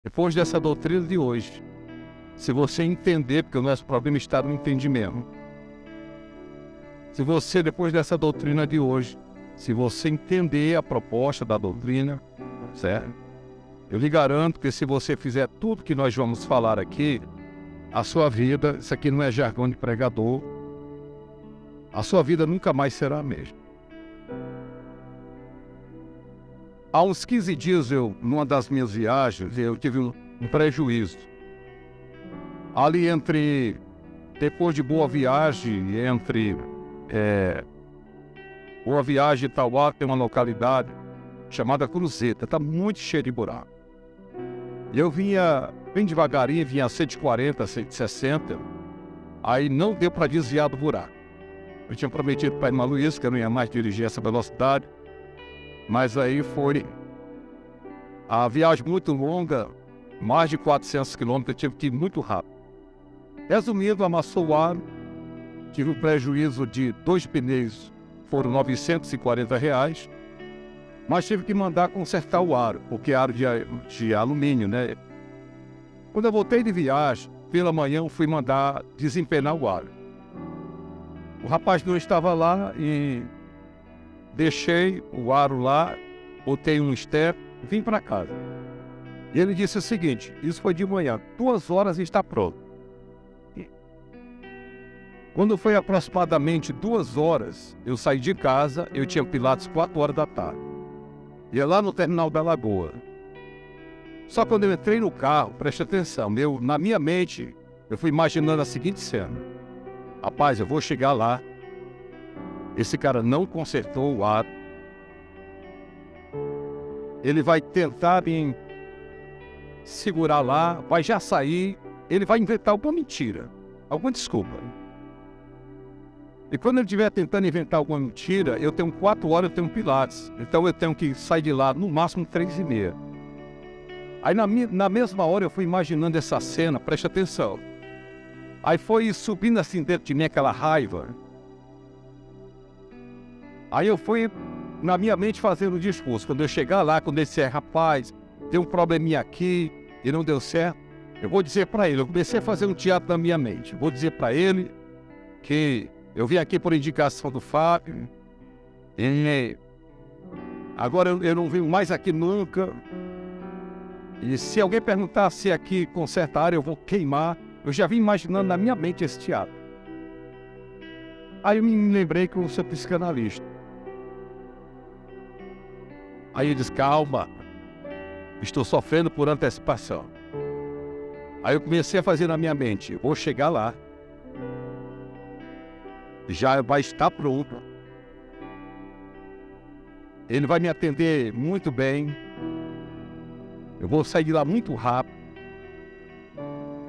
Depois dessa doutrina de hoje, se você entender, porque o nosso problema está no entendimento. Se você, depois dessa doutrina de hoje, se você entender a proposta da doutrina, certo? Eu lhe garanto que se você fizer tudo que nós vamos falar aqui, a sua vida, isso aqui não é jargão de pregador, a sua vida nunca mais será a mesma. Há uns 15 dias, numa das minhas viagens, eu tive um prejuízo. Ali depois de Boa Viagem, Boa Viagem e Itauá, tem uma localidade chamada Cruzeta, está muito cheio de buraco. E eu vinha bem devagarinho, vinha a 140, 160, aí não deu para desviar do buraco. Eu tinha prometido para a irmã Luiz que eu não ia mais dirigir essa velocidade, mas aí foi a viagem muito longa, mais de 400 quilômetros, eu tive que ir muito rápido. Resumindo, amassou o aro, tive um prejuízo de 2 pneus, foram R$ 940, mas tive que mandar consertar o aro, porque é aro de alumínio, né? Quando eu voltei de viagem, pela manhã eu fui mandar desempenar o aro. O rapaz não estava lá e deixei o aro lá, botei um step, vim para casa. E ele disse o seguinte, isso foi de manhã, 2 horas e está pronto. Quando foi aproximadamente 2 horas, eu saí de casa, eu tinha Pilates 4 horas da tarde. Ia lá no terminal da Lagoa. Só quando eu entrei no carro, preste atenção, na minha mente, eu fui imaginando a seguinte cena. Rapaz, eu vou chegar lá, esse cara não consertou o aro, ele vai tentar me segurar lá, vai já sair, ele vai inventar alguma mentira, alguma desculpa. E quando ele estiver tentando inventar alguma mentira, eu tenho 4 horas, eu tenho Pilates. Então eu tenho que sair de lá no máximo 3h30. Aí na mesma hora eu fui imaginando essa cena, preste atenção. Aí foi subindo assim dentro de mim aquela raiva. Aí eu fui na minha mente fazendo o discurso. Quando eu chegar lá, quando ele disser, rapaz, tem um probleminha aqui e não deu certo, eu vou dizer para ele, eu comecei a fazer um teatro na minha mente. Vou dizer para ele que eu vim aqui por indicação do Fábio. Agora eu não venho mais aqui nunca. E se alguém perguntar se aqui conserta a área, eu vou queimar. Eu já vim imaginando na minha mente esse teatro. Aí eu me lembrei que eu sou psicanalista. Aí eu disse, calma, estou sofrendo por antecipação. Aí eu comecei a fazer na minha mente, vou chegar lá. Já vai estar pronto. Ele vai me atender muito bem. Eu vou sair de lá muito rápido.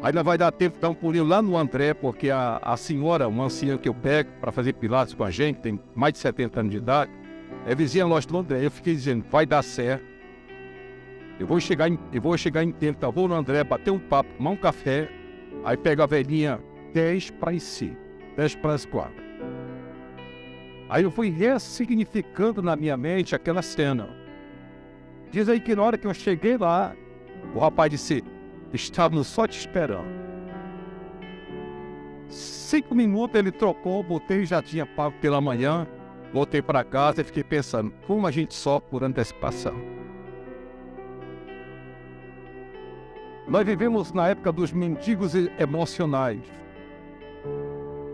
Aí não vai dar tempo de dar um pulinho lá no André, porque a senhora, uma anciã que eu pego para fazer Pilates com a gente, tem mais de 70 anos de idade, é vizinha nossa do André. Eu fiquei dizendo, vai dar certo. Eu vou chegar em tempo, tá? Vou no André, bater um papo, tomar um café, aí pego a velhinha 10 para as 5, 10 para as 4. Aí eu fui ressignificando na minha mente aquela cena. Diz aí que na hora que eu cheguei lá, o rapaz disse, estávamos só te esperando. 5 minutos ele trocou, botei, já tinha pago pela manhã, voltei para casa e fiquei pensando, como a gente sofre por antecipação. Nós vivemos na época dos mendigos emocionais.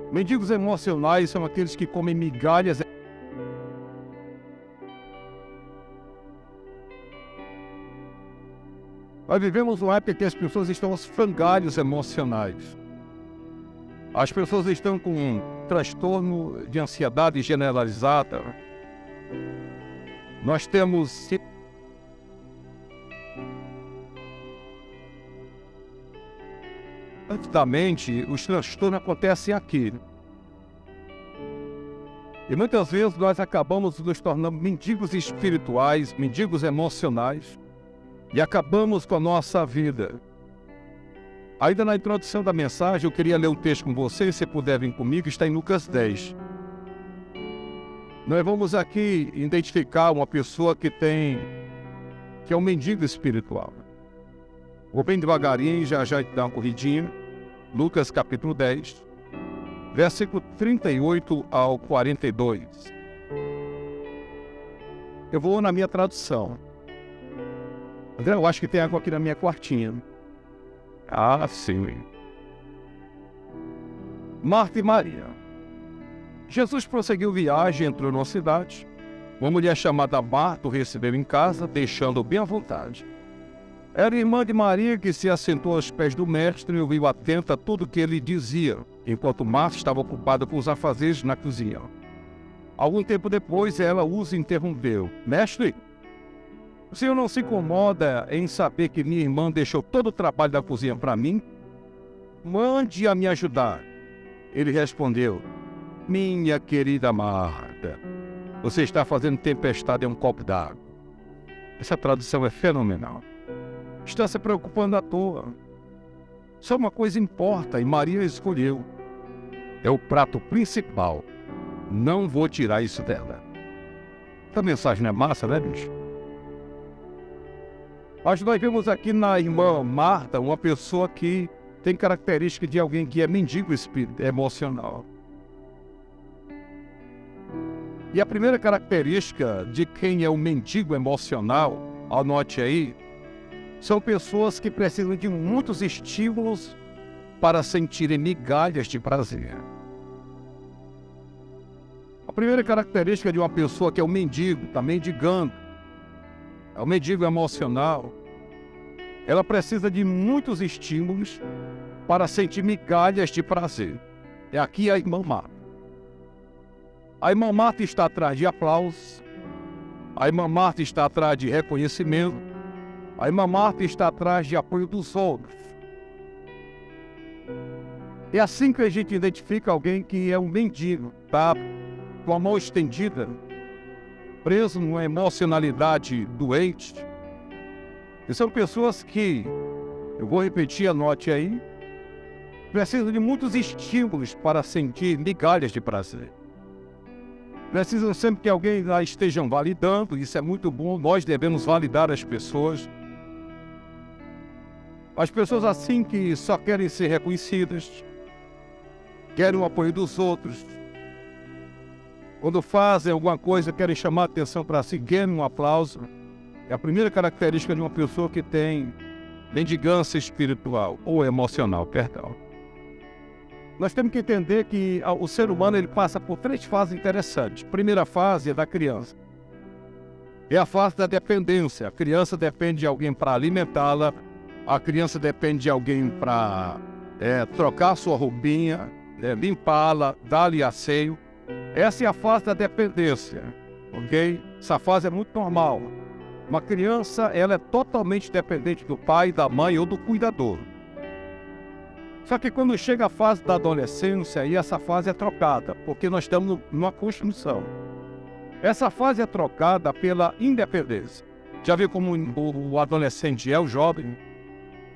Mendigos emocionais são aqueles que comem migalhas. Nós vivemos uma época que as pessoas estão aos frangalhos emocionais. As pessoas estão com um transtorno de ansiedade generalizada. Nós temos... Antigamente, os transtornos acontecem aqui. E muitas vezes nós acabamos nos tornando mendigos espirituais, mendigos emocionais, e acabamos com a nossa vida. Ainda na introdução da mensagem, eu queria ler um texto com vocês, se puder vir comigo, está em Lucas 10. Nós vamos aqui identificar uma pessoa que é um mendigo espiritual. Vou bem devagarinho e já te dar uma corridinha. Lucas capítulo 10, versículo 38 ao 42. Eu vou na minha tradução. André, eu acho que tem água aqui na minha quartinha. Ah, sim. Marta e Maria. Jesus prosseguiu viagem, entrou numa cidade. Uma mulher chamada Marta o recebeu em casa, deixando-o bem à vontade. Era irmã de Maria, que se assentou aos pés do mestre e ouviu atenta a tudo o que ele dizia, enquanto Marta estava ocupada com os afazeres na cozinha. Algum tempo depois, ela os interrompeu. Mestre, o senhor não se incomoda em saber que minha irmã deixou todo o trabalho da cozinha para mim? Mande-a me ajudar. Ele respondeu, minha querida Marta, você está fazendo tempestade em um copo d'água. Essa tradução é fenomenal. Está se preocupando à toa. Só uma coisa importa e Maria escolheu. É o prato principal. Não vou tirar isso dela. Essa mensagem não é massa, né, bicho? Mas nós vemos aqui na irmã Marta uma pessoa que tem característica de alguém que é mendigo emocional. E a primeira característica de quem é o mendigo emocional, anote aí, são pessoas que precisam de muitos estímulos para sentirem migalhas de prazer. A primeira característica de uma pessoa que é o mendigo, está mendigando, é o mendigo emocional, ela precisa de muitos estímulos para sentir migalhas de prazer. É aqui a irmã Marta. A irmã Marta está atrás de aplausos, a irmã Marta está atrás de reconhecimento, a irmã Marta está atrás de apoio dos outros. É assim que a gente identifica alguém que é um mendigo, tá? Com a mão estendida, preso numa emocionalidade doente. E são pessoas que, eu vou repetir, anote aí, precisam de muitos estímulos para sentir migalhas de prazer. Precisam sempre que alguém lá esteja validando, isso é muito bom, nós devemos validar as pessoas. As pessoas assim que só querem ser reconhecidas, querem o apoio dos outros. Quando fazem alguma coisa, querem chamar a atenção para si, querem um aplauso. É a primeira característica de uma pessoa que tem mendigância espiritual ou emocional, perdão. Nós temos que entender que o ser humano ele passa por 3 fases interessantes. A primeira fase é da criança. É a fase da dependência. A criança depende de alguém para alimentá-la. A criança depende de alguém para trocar sua roupinha, limpá-la, dar-lhe asseio. Essa é a fase da dependência, ok? Essa fase é muito normal. Uma criança, ela é totalmente dependente do pai, da mãe ou do cuidador. Só que quando chega a fase da adolescência, aí essa fase é trocada, porque nós estamos numa construção. Essa fase é trocada pela independência. Já viu como o adolescente é, o jovem?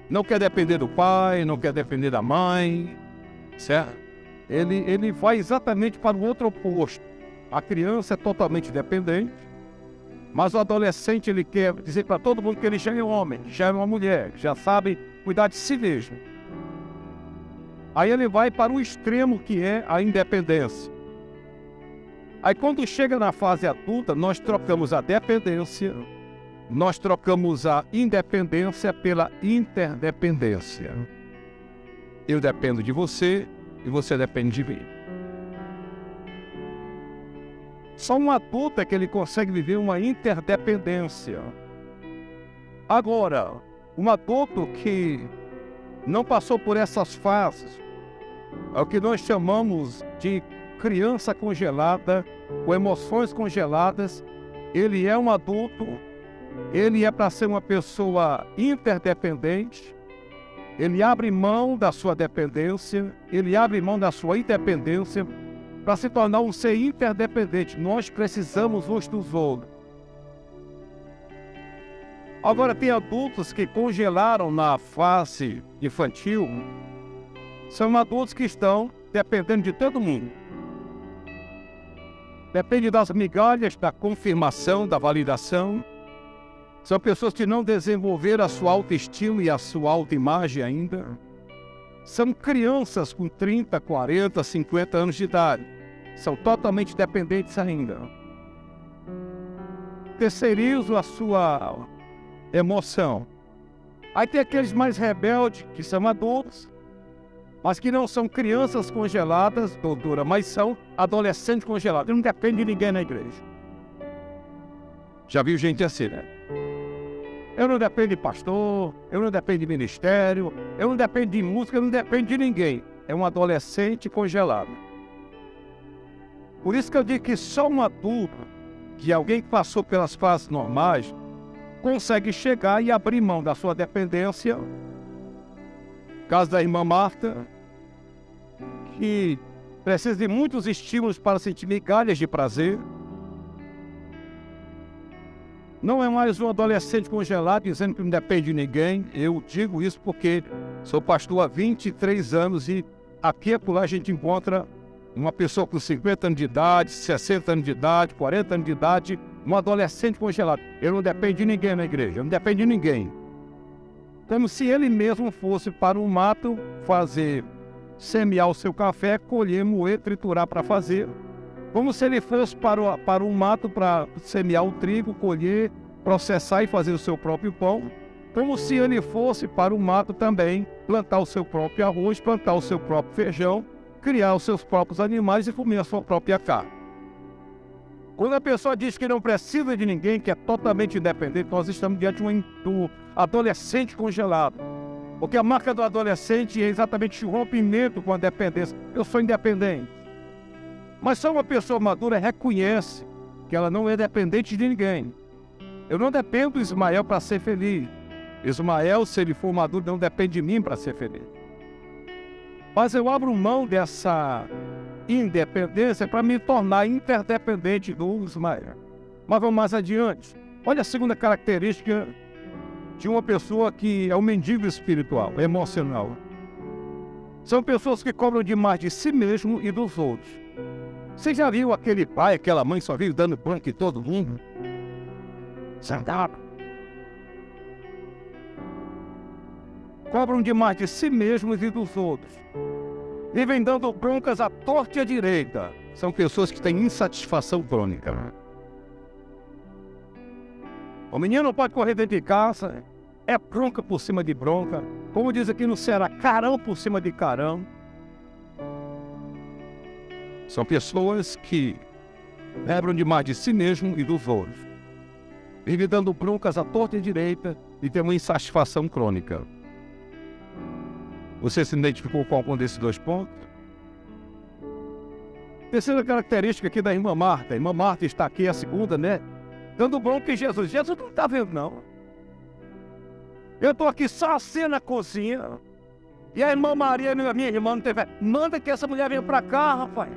Não quer depender do pai, não quer depender da mãe, certo? Ele vai exatamente para o outro oposto. A criança é totalmente dependente, mas o adolescente ele quer dizer para todo mundo que ele já é um homem, já é uma mulher, já sabe cuidar de si mesmo. Aí ele vai para o extremo que é a independência. Aí quando chega na fase adulta, nós trocamos a dependência, nós trocamos a independência pela interdependência. Eu dependo de você e você depende de mim. Só um adulto é que ele consegue viver uma interdependência. Agora, um adulto que não passou por essas fases, é o que nós chamamos de criança congelada, com emoções congeladas. Ele é um adulto, ele é para ser uma pessoa interdependente, ele abre mão da sua dependência, ele abre mão da sua independência para se tornar um ser interdependente. Nós precisamos uns dos outros. Agora, tem adultos que congelaram na fase infantil, são adultos que estão dependendo de todo mundo. Depende das migalhas, da confirmação, da validação. São pessoas que não desenvolveram a sua autoestima e a sua autoimagem ainda. São crianças com 30, 40, 50 anos de idade. São totalmente dependentes ainda. Terceirizam a sua emoção. Aí tem aqueles mais rebeldes, que são adultos, mas que não são crianças congeladas, doutora, mas são adolescentes congelados. Não depende de ninguém na igreja. Já viu gente assim, né? Eu não dependo de pastor, eu não dependo de ministério, eu não dependo de música, eu não dependo de ninguém. É um adolescente congelado. Por isso que eu digo que só um adulto, que alguém que passou pelas fases normais, consegue chegar e abrir mão da sua dependência. Caso da irmã Marta, que precisa de muitos estímulos para sentir migalhas de prazer. Não é mais um adolescente congelado dizendo que não depende de ninguém. Eu digo isso porque sou pastor há 23 anos e aqui e acolá a gente encontra uma pessoa com 50 anos de idade, 60 anos de idade, 40 anos de idade, um adolescente congelado. Eu não dependo de ninguém na igreja, eu não dependo de ninguém. Como se ele mesmo fosse para o mato semear o seu café, colher, moer, triturar para fazer. Como se ele fosse para o mato para semear o trigo, colher, processar e fazer o seu próprio pão. Como se ele fosse para o mato também plantar o seu próprio arroz, plantar o seu próprio feijão, criar os seus próprios animais e comer a sua própria carne. Quando a pessoa diz que não precisa de ninguém, que é totalmente independente, nós estamos diante do adolescente congelado. Porque a marca do adolescente é exatamente o rompimento com a dependência. Eu sou independente. Mas só uma pessoa madura reconhece que ela não é dependente de ninguém. Eu não dependo do Ismael para ser feliz. Ismael, se ele for maduro, não depende de mim para ser feliz. Mas eu abro mão dessa independência para me tornar interdependente do Ismael. Mas vamos mais adiante. Olha a segunda característica de uma pessoa que é um mendigo espiritual, emocional. São pessoas que cobram demais de si mesmo e dos outros. Você já viu aquele pai, aquela mãe só vive dando banco em todo mundo? Sentado. Cobram demais de si mesmos e dos outros. Vivem dando broncas à torta e à direita. São pessoas que têm insatisfação crônica. O menino não pode correr dentro de casa. É bronca por cima de bronca. Como diz aqui no Ceará, carão por cima de carão. São pessoas que lembram demais de si mesmo e dos outros. Vivem dando broncas à torta e à direita e tem uma insatisfação crônica. Você se identificou com algum desses dois pontos? Terceira característica aqui da irmã Marta. A irmã Marta está aqui, a segunda, né? Dando bronca em Jesus. Jesus não está vendo, não. Eu estou aqui só assim na cozinha. E a irmã Maria, minha irmã, não teve. Manda que essa mulher venha para cá, rapaz.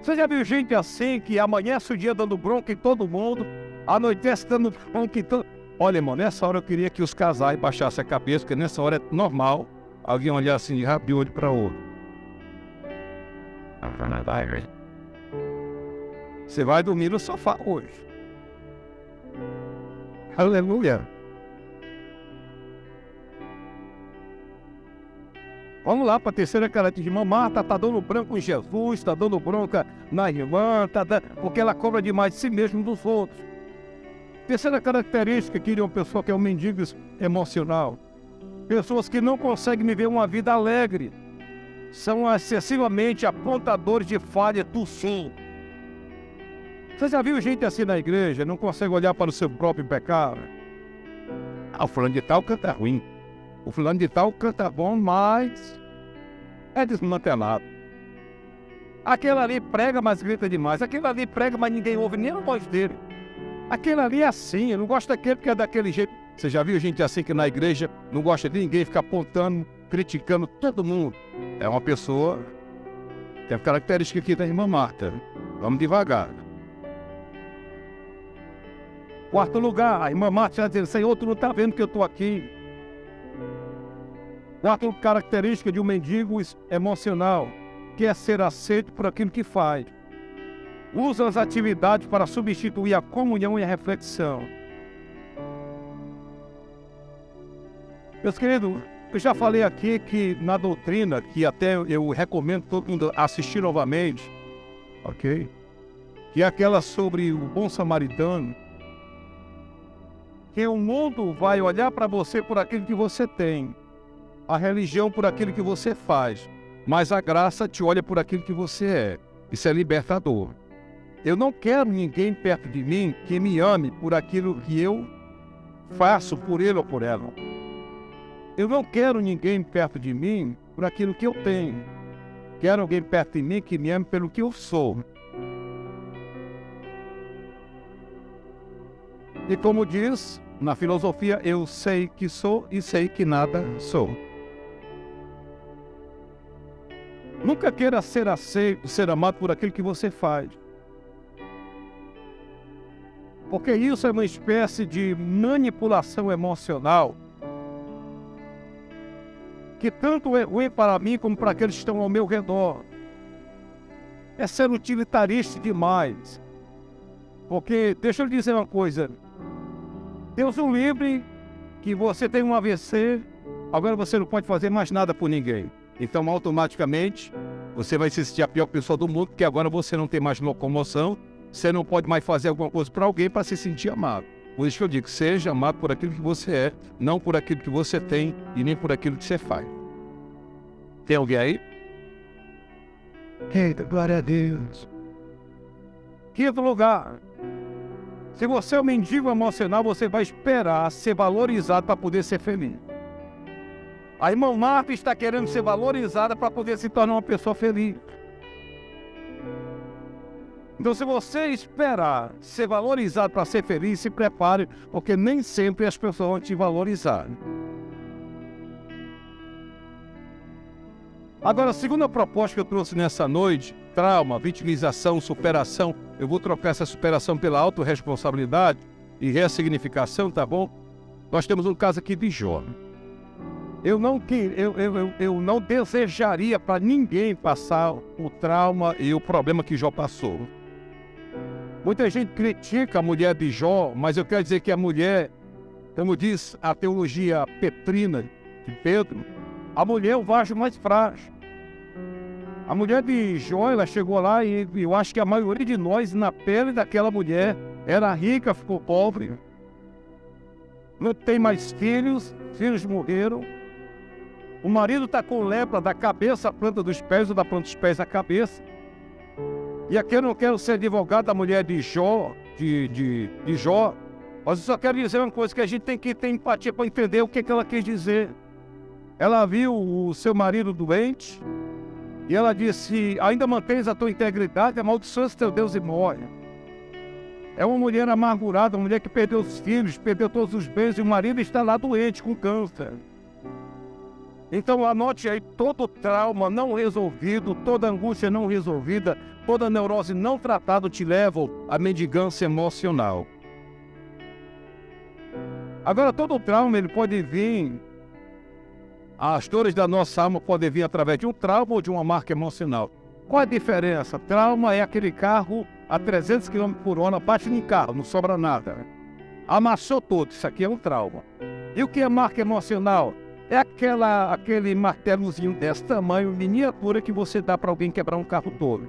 Você já viu gente assim, que amanhece o dia dando bronca em todo mundo, anoitece dando bronca em todo... Olha, irmão, nessa hora eu queria que os casais baixassem a cabeça, porque nessa hora é normal alguém olhar assim de rápido de olho para outro. Você vai dormir no sofá hoje. Aleluia. Vamos lá para a terceira característica. Irmã Marta está dando bronca em Jesus, está dando bronca na irmã, porque ela cobra demais de si mesma e dos outros. Terceira característica aqui de uma pessoa que é um mendigo emocional. Pessoas que não conseguem viver uma vida alegre. São excessivamente apontadores de falha do sim. Você já viu gente assim na igreja, não consegue olhar para o seu próprio pecado? Ah, o fulano de tal canta ruim. O fulano de tal canta bom, mas é desmantelado. Aquele ali prega, mas grita demais. Aquele ali prega, mas ninguém ouve nem a voz dele. Aquele ali é assim, eu não gosto daquele porque é daquele jeito. Você já viu gente assim que na igreja não gosta de ninguém, fica apontando, criticando todo mundo? É uma pessoa, tem a característica aqui da irmã Marta. Vamos devagar. Quarto lugar, a irmã Marta está dizendo, Senhor, tu não está vendo que eu estou aqui. Quarta característica de um mendigo emocional, que é ser aceito por aquilo que faz. Usa as atividades para substituir a comunhão e a reflexão. Meus queridos, eu já falei aqui que na doutrina, que até eu recomendo todo mundo assistir novamente, ok? Que é aquela sobre o bom samaritano, que o mundo vai olhar para você por aquilo que você tem, a religião por aquilo que você faz, mas a graça te olha por aquilo que você é. Isso é libertador. Eu não quero ninguém perto de mim que me ame por aquilo que eu faço por ele ou por ela. Eu não quero ninguém perto de mim por aquilo que eu tenho. Quero alguém perto de mim que me ame pelo que eu sou. E como diz na filosofia, eu sei que sou e sei que nada sou. Nunca queira ser aceito, ser amado por aquilo que você faz. Porque isso é uma espécie de manipulação emocional que tanto é ruim para mim como para aqueles que estão ao meu redor. É ser utilitarista demais. Porque, deixa eu lhe dizer uma coisa, Deus o livre que você tem um AVC, agora você não pode fazer mais nada por ninguém. Então, automaticamente, você vai se sentir a pior pessoa do mundo, porque agora você não tem mais locomoção, você não pode mais fazer alguma coisa para alguém para se sentir amado. Por isso que eu digo, seja amado por aquilo que você é, não por aquilo que você tem e nem por aquilo que você faz. Tem alguém aí? Eita, glória a Deus. Quinto lugar, se você é um mendigo emocional, você vai esperar ser valorizado para poder ser feliz. A irmã Marta está querendo ser valorizada para poder se tornar uma pessoa feliz. Então, se você esperar ser valorizado para ser feliz, se prepare, porque nem sempre as pessoas vão te valorizar. Agora, a segunda proposta que eu trouxe nessa noite, trauma, vitimização, superação, eu vou trocar essa superação pela autorresponsabilidade e ressignificação, tá bom? Nós temos um caso aqui de Jó. Eu não desejaria para ninguém passar o trauma e o problema que Jó passou. Muita gente critica a mulher de Jó, mas eu quero dizer que a mulher, como diz a teologia petrina de Pedro, a mulher é o vaso mais frágil. A mulher de Jó, ela chegou lá e eu acho que a maioria de nós, na pele daquela mulher, era rica, ficou pobre. Não tem mais filhos, filhos morreram. O marido está com lepra da cabeça à planta dos pés ou da planta dos pés à cabeça. E aqui eu não quero ser advogado da mulher de Jó, de Jó, mas eu só quero dizer uma coisa, que a gente tem que ter empatia para entender o que ela quis dizer. Ela viu o seu marido doente e ela disse, ainda mantens a tua integridade, amaldiçoa-se teu Deus e morre. É uma mulher amargurada, uma mulher que perdeu os filhos, perdeu todos os bens e o marido está lá doente com câncer. Então anote aí, todo trauma não resolvido, toda angústia não resolvida, toda neurose não tratada te leva à mendigância emocional. Agora, todo trauma ele pode vir, as dores da nossa alma podem vir através de um trauma ou de uma marca emocional. Qual a diferença? Trauma é aquele carro a 300 km por hora, bate em carro, não sobra nada. Amassou tudo, isso aqui é um trauma. E o que é marca emocional? É aquele martelozinho desse tamanho, miniatura, que você dá para alguém quebrar um carro todo.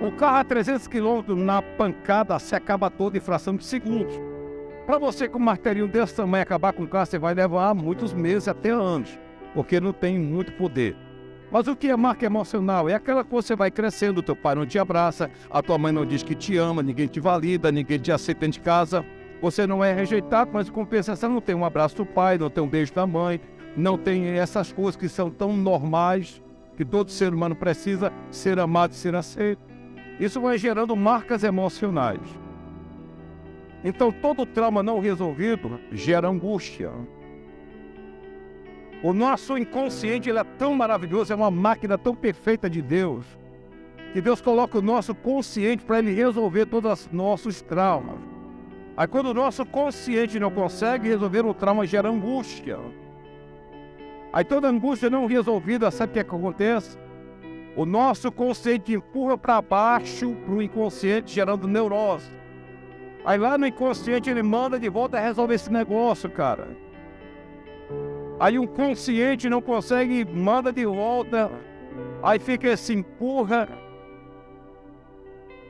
O carro a 300 km na pancada se acaba todo em fração de segundos. Para você com um martelinho desse tamanho acabar com o carro, você vai levar muitos meses, até anos, porque não tem muito poder. Mas o que é marca emocional? É aquela que você vai crescendo, teu pai não te abraça, a tua mãe não diz que te ama, ninguém te valida, ninguém te aceita dentro de casa. Você não é rejeitado, mas em compensação não tem um abraço do pai, não tem um beijo da mãe, não tem essas coisas que são tão normais, que todo ser humano precisa ser amado e ser aceito. Isso vai gerando marcas emocionais. Então, todo trauma não resolvido gera angústia. O nosso inconsciente ele é tão maravilhoso, é uma máquina tão perfeita de Deus, que Deus coloca o nosso consciente para ele resolver todos os nossos traumas. Aí, quando o nosso consciente não consegue resolver o trauma, gera angústia. Aí toda angústia não resolvida, sabe o que acontece? O nosso consciente empurra para baixo para o inconsciente, gerando neurose. Aí lá no inconsciente ele manda de volta a resolver esse negócio, cara. Aí um consciente não consegue, manda de volta, aí fica esse empurra.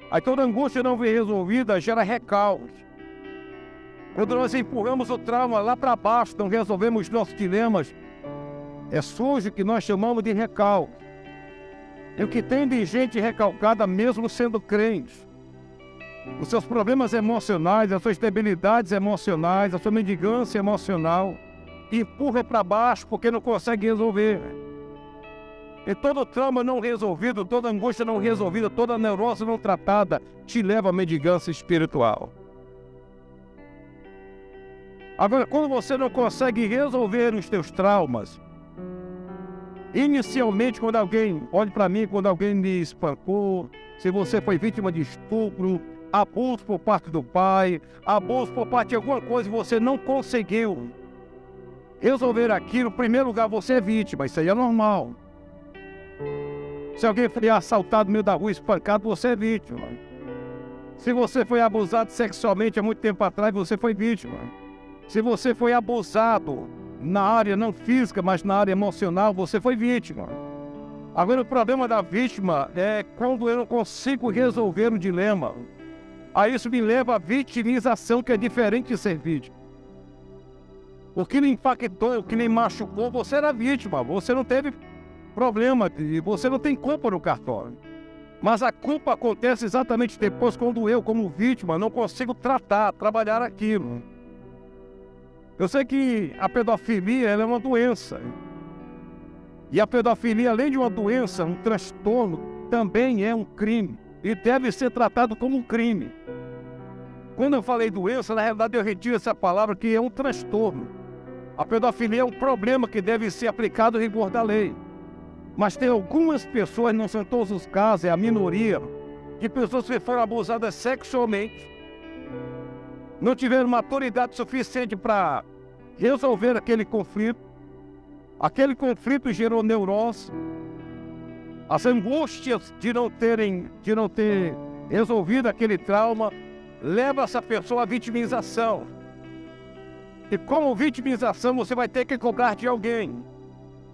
Aí toda angústia não vem resolvida, gera recalque. Quando nós empurramos o trauma lá para baixo, não resolvemos nossos dilemas, surge o que nós chamamos de recalque. E o que tem de gente recalcada mesmo sendo crente? Os seus problemas emocionais, as suas debilidades emocionais, a sua mendigância emocional, empurra para baixo porque não consegue resolver. E todo trauma não resolvido, toda angústia não resolvida, toda neurose não tratada, te leva à mendigância espiritual. Agora, quando você não consegue resolver os teus traumas, inicialmente, quando alguém, olhe para mim, quando alguém me espancou, se você foi vítima de estupro, abuso por parte do pai, abuso por parte de alguma coisa e você não conseguiu resolver aquilo, em primeiro lugar, você é vítima, isso aí é normal. Se alguém foi assaltado no meio da rua, espancado, você é vítima. Se você foi abusado sexualmente há muito tempo atrás, você foi vítima. Se você foi abusado na área não física, mas na área emocional, você foi vítima. Agora, o problema da vítima é quando eu não consigo resolver o dilema. Aí isso me leva à vitimização, que é diferente de ser vítima. O que lhe impactou, o que lhe machucou, você era vítima. Você não teve problema e você não tem culpa no cartório. Mas a culpa acontece exatamente depois, quando eu, como vítima, não consigo trabalhar aquilo. Eu sei que a pedofilia ela é uma doença. E a pedofilia, além de uma doença, um transtorno, também é um crime. E deve ser tratado como um crime. Quando eu falei doença, na realidade eu retiro essa palavra, que é um transtorno. A pedofilia é um problema que deve ser aplicado ao rigor da lei. Mas tem algumas pessoas, não são todos os casos, é a minoria, de pessoas que foram abusadas sexualmente, não tiveram maturidade suficiente para resolver aquele conflito. Aquele conflito gerou neurose. As angústias de não ter resolvido aquele trauma leva essa pessoa à vitimização. E como vitimização, você vai ter que cobrar de alguém.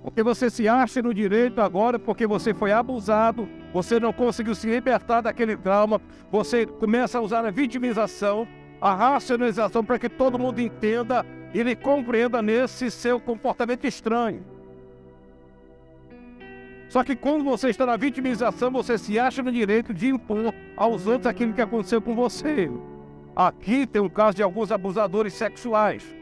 Porque você se acha no direito agora, porque você foi abusado, você não conseguiu se libertar daquele trauma, você começa a usar a vitimização, a racionalização, para que todo mundo entenda e lhe compreenda nesse seu comportamento estranho. Só que quando você está na vitimização, você se acha no direito de impor aos outros aquilo que aconteceu com você. Aqui tem um caso de alguns abusadores sexuais.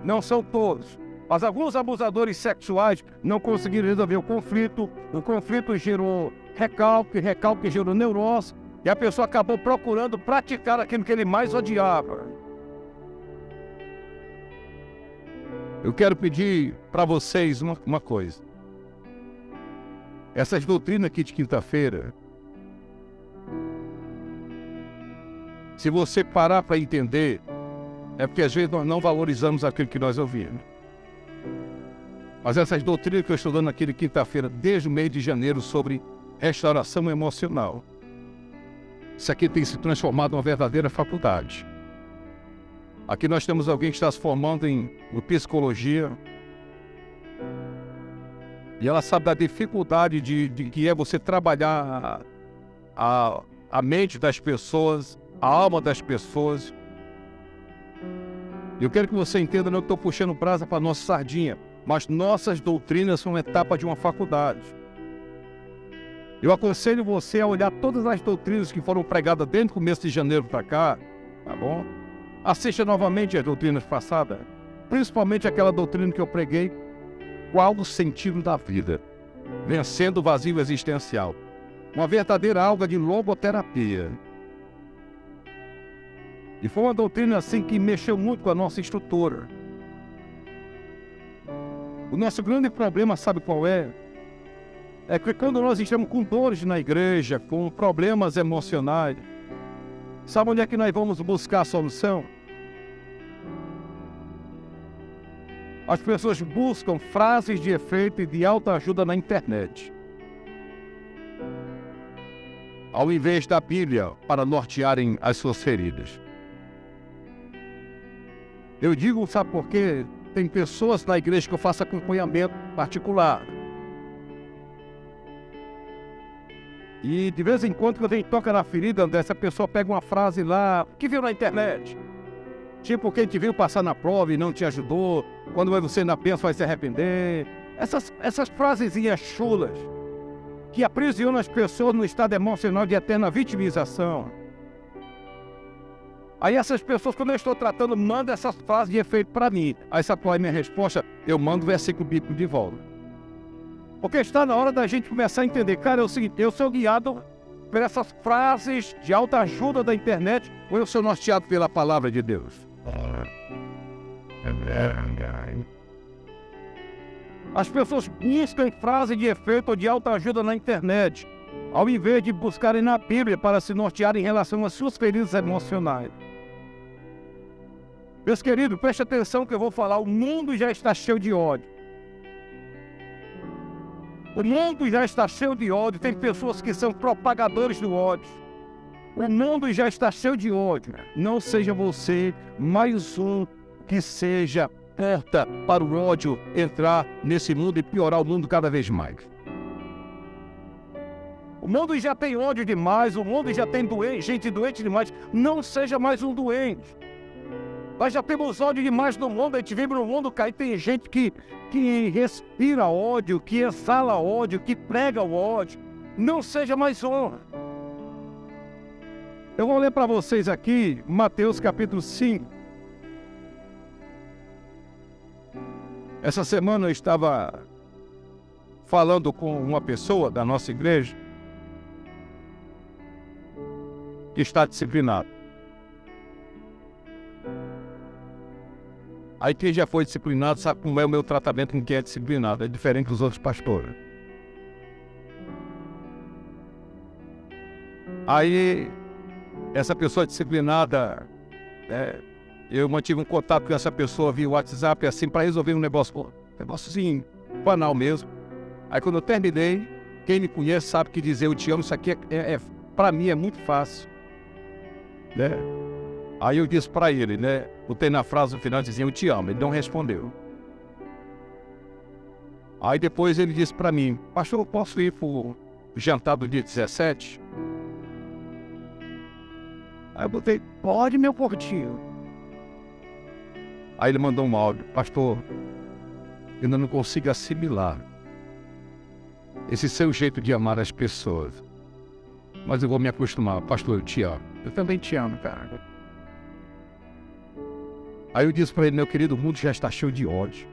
Não são todos. Mas alguns abusadores sexuais não conseguiram resolver o conflito gerou recalque gerou neurose, e a pessoa acabou procurando praticar aquilo que ele mais odiava. Eu quero pedir para vocês uma coisa. Essas doutrinas aqui de quinta-feira, se você parar para entender, é porque às vezes nós não valorizamos aquilo que nós ouvimos. Mas essas doutrinas que eu estou dando aqui de quinta-feira, desde o mês de janeiro, sobre restauração emocional, isso aqui tem se transformado em uma verdadeira faculdade. Aqui nós temos alguém que está se formando em psicologia, e ela sabe da dificuldade de que é você trabalhar a mente das pessoas, a alma das pessoas. Eu quero que você entenda, não que estou puxando brasa para a nossa sardinha, mas nossas doutrinas são uma etapa de uma faculdade. Eu aconselho você a olhar todas as doutrinas que foram pregadas desde o começo de janeiro para cá, tá bom? Assista novamente as doutrinas passadas, principalmente aquela doutrina que eu preguei, qual o sentido da vida, vencendo o vazio existencial. Uma verdadeira aula de logoterapia. E foi uma doutrina assim que mexeu muito com a nossa estrutura. O nosso grande problema, sabe qual é? É que quando nós estamos com dores na igreja, com problemas emocionais, sabe onde é que nós vamos buscar a solução? As pessoas buscam frases de efeito e de autoajuda na internet, ao invés da Bíblia para nortearem as suas feridas. Eu digo, sabe por quê? tem pessoas na igreja que eu faço acompanhamento particular. E de vez em quando, quando a gente toca na ferida, André, essa pessoa pega uma frase lá, que viu na internet. Tipo, quem te viu passar na prova e não te ajudou, quando você na bênção vai se arrepender. Essas frasezinhas chulas, que aprisionam as pessoas no estado emocional de eterna vitimização. Aí essas pessoas, quando eu estou tratando, mandam essas frases de efeito para mim. Aí sabe qual é a minha resposta? Eu mando o versículo bíblico de volta. Porque está na hora da gente começar a entender, cara, é o seguinte, eu sou guiado por essas frases de alta ajuda da internet, ou eu sou norteado pela palavra de Deus? As pessoas buscam frases de efeito ou de alta ajuda na internet, ao invés de buscarem na Bíblia para se nortear em relação às suas feridas emocionais. Meus queridos, preste atenção que eu vou falar, o mundo já está cheio de ódio. O mundo já está cheio de ódio, tem pessoas que são propagadores do ódio. O mundo já está cheio de ódio. Não seja você mais um que seja porta para o ódio entrar nesse mundo e piorar o mundo cada vez mais. O mundo já tem ódio demais, o mundo já tem gente doente demais. Não seja mais um doente. Nós já temos ódio demais no mundo, a gente vive no mundo, cara, e tem gente que respira ódio, que exala ódio, que prega o ódio. Não seja mais um. Eu vou ler para vocês aqui, Mateus capítulo 5. Essa semana eu estava falando com uma pessoa da nossa igreja que está disciplinado. Aí quem já foi disciplinado sabe como é o meu tratamento com quem é disciplinado. É diferente dos outros pastores. Aí, essa pessoa disciplinada, eu mantive um contato com essa pessoa via WhatsApp, assim, para resolver um negóciozinho banal mesmo. Aí quando eu terminei, quem me conhece sabe que dizer eu te amo, isso aqui para mim é muito fácil. Né? Aí eu disse para ele, né? Botei na frase no final dizendo eu te amo. Ele não respondeu. Aí depois ele disse para mim, pastor, eu posso ir pro jantar do dia 17? Aí eu botei, pode, meu portinho. Aí ele mandou um áudio, pastor, eu ainda não consigo assimilar esse seu jeito de amar as pessoas. Mas eu vou me acostumar. Pastor, eu te amo. Eu também te amo, cara. Aí eu disse para ele, meu querido, o mundo já está cheio de ódio.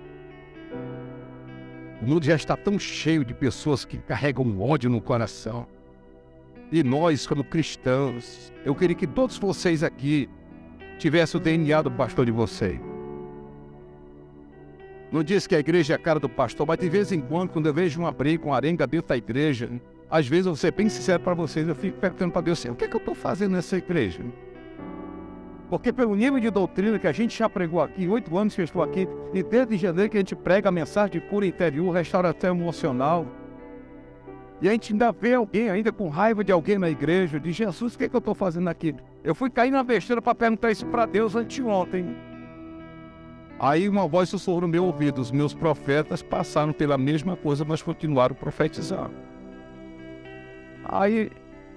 O mundo já está tão cheio de pessoas que carregam ódio no coração. E nós, como cristãos, eu queria que todos vocês aqui tivessem o DNA do pastor de vocês. Não diz que a igreja é a cara do pastor, mas de vez em quando eu vejo uma briga, uma arenga dentro da igreja, às vezes eu vou ser bem sincero para vocês, eu fico perguntando para Deus assim, o que é que eu estou fazendo nessa igreja? Porque pelo nível de doutrina que a gente já pregou aqui, 8 anos que eu estou aqui, e desde janeiro que a gente prega a mensagem de cura interior, restauração emocional, e a gente ainda vê alguém ainda com raiva de alguém na igreja, de Jesus, o que é que eu estou fazendo aqui? Eu fui cair na besteira para perguntar isso para Deus anteontem. Aí uma voz sussurrou no meu ouvido, os meus profetas passaram pela mesma coisa, mas continuaram profetizando. Aí,